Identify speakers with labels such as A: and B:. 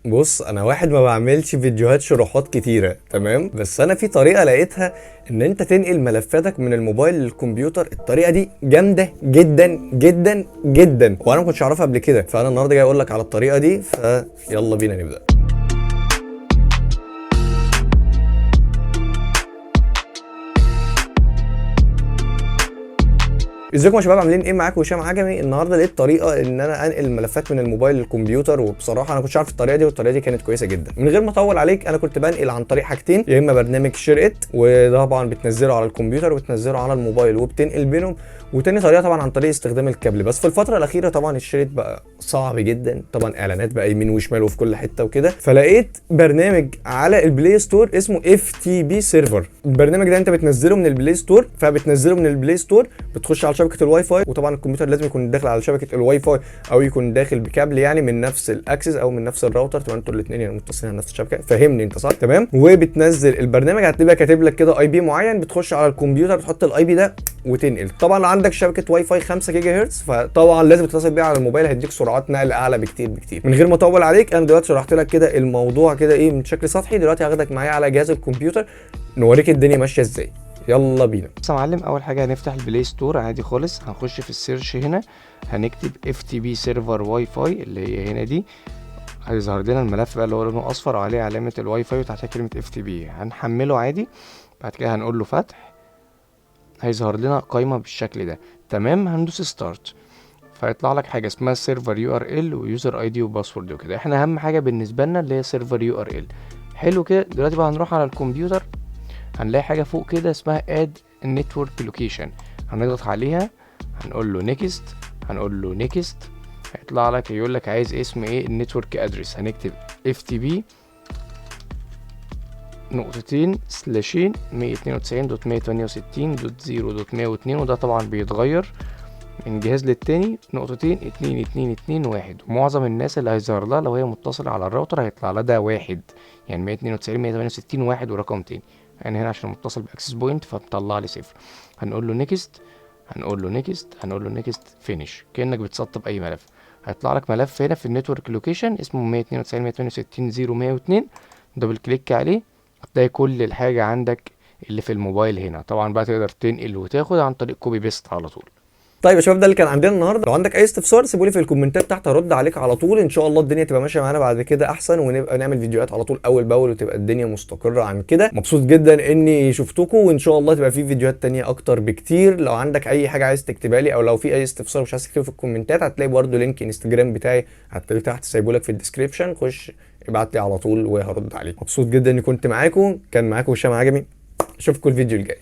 A: بص، انا واحد ما بعملش فيديوهات شروحات كتيره، تمام؟ بس انا في طريقه لقيتها ان انت تنقل ملفاتك من الموبايل للكمبيوتر. الطريقه دي جامده جدا جدا جدا، وانا ما كنتش اعرفها قبل كده. فانا النهارده جاي اقول لك على الطريقه دي، فيلا بينا نبدا. ازيكم يا شباب، عاملين ايه؟ معاكم هشام عجمي. النهارده لقيت طريقه ان انا انقل الملفات من الموبايل للكمبيوتر، وبصراحه انا كنتش عارف الطريقه دي، والطريقه دي كانت كويسه جدا. من غير ما اطول عليك، انا كنت بنقل عن طريق حاجتين: يا اما برنامج شير ات، وده طبعا بتنزله على الكمبيوتر وبتنزله على الموبايل وبتنقل بينهم، وتاني طريقه طبعا عن طريق استخدام الكابل. بس في الفتره الاخيره طبعا الشير ات بقى صعب جدا، طبعا اعلانات بقى يمين وشمال وفي كل حته وكده. فلقيت برنامج على البلاي ستور اسمه اف تي بي سيرفر. البرنامج ده انت بتنزله من البلاي ستور، فبتنزله من البلاي ستور بتخش على شبكه الواي فاي، وطبعا الكمبيوتر لازم يكون داخل على شبكه الواي فاي او يكون داخل بكابل، يعني من نفس الاكسس او من نفس الراوتر، تبقى انتوا الاثنين يعني متصلين على نفس الشبكه. فهمني انت صح؟ تمام. وبتنزل البرنامج، هتبقى كاتب لك كده اي بي معين، بتخش على الكمبيوتر بتحط الاي بي ده وتنقل. طبعا لو عندك شبكه واي فاي 5 جيجا هرتز، فطبعا لازم تتصل بيها على الموبايل، هيديك سرعات نقل اعلى بكتير بكتير. من غير ما اطول عليك، انا دلوقتي شرحت لك كده الموضوع كده ايه من شكل سطحي. دلوقتي هاخدك معايا على جهاز الكمبيوتر نوريك الدنيا ماشيه ازاي. يلا بينا.
B: بص يا معلم، اول حاجه هنفتح البلاي ستور عادي خالص. هنخش في السيرش هنا، هنكتب اف تي بي سيرفر واي فاي اللي هي هنا دي. هيظهر لنا الملف بقى اللي هو لونه اصفر وعليه علامه الواي فاي وتحتها كلمه اف تي بي. هنحمله عادي، بعد كده هنقول له فتح. هيظهر لنا قائمه بالشكل ده، تمام. هندوس ستارت، فيطلع لك حاجه اسمها سيرفر يو ار ال ويوزر اي دي وباسورد وكده. احنا اهم حاجه بالنسبه لنا اللي هي سيرفر يو ار ال. حلو كده. دلوقتي بقى هنروح على الكمبيوتر، هنلاقي حاجه فوق كده اسمها اد نتورك لوكيشن. هنضغط عليها، هنقول له نيكست، هنقول له نيكست. هيطلع لك يقول لك عايز اسم ايه النتورك ادرس. هنكتب اف تي بي نقطتين سلاشين 192.168.0.102، وده طبعا بيتغير من جهاز للتاني. نقطتين 2222 ومعظم الناس اللي هيظهر لها لو هي متصلة على الراوتر هيطلع لها ده واحد، يعني 192 168 واحد ورقم تاني. يعني هنا عشان متصل باكسس بوينت فمطلع لي صفر. هنقول له نيكست، هنقول له نيكست، هنقول له نيكست فينيش، كانك بتسطب اي ملف. هيطلع لك ملف هنا في النتورك لوكيشن اسمه 192.168.0.102. دبل كليك عليه، هتلاقي كل الحاجه عندك اللي في الموبايل هنا. طبعا بقى تقدر تنقل وتاخد عن طريق كوبي بيست على طول.
A: طيب يا شباب، ده اللي كان عندنا النهارده. لو عندك اي استفسار سيبوا لي في الكومنتات تحت، هرد عليك على طول ان شاء الله. الدنيا تبقى ماشيه معانا بعد كده احسن، ونبقى نعمل فيديوهات على طول اول باول، وتبقى الدنيا مستقره عن كده. مبسوط جدا اني شفتكم، وان شاء الله تبقى في فيديوهات تانية اكتر بكتير. لو عندك اي حاجه عايز تكتبها لي، او لو في اي استفسار مش عايز تكتبه في الكومنتات، هتلاقي برده لينك انستجرام بتاعي هتلاقيه تحت سايبه لك في الديسكربشن. خش ابعت لي على طول وهرد عليك. مبسوط جدا اني كنت معاكم. كان معاكم هشام عجمي. اشوفكم الفيديو الجاي.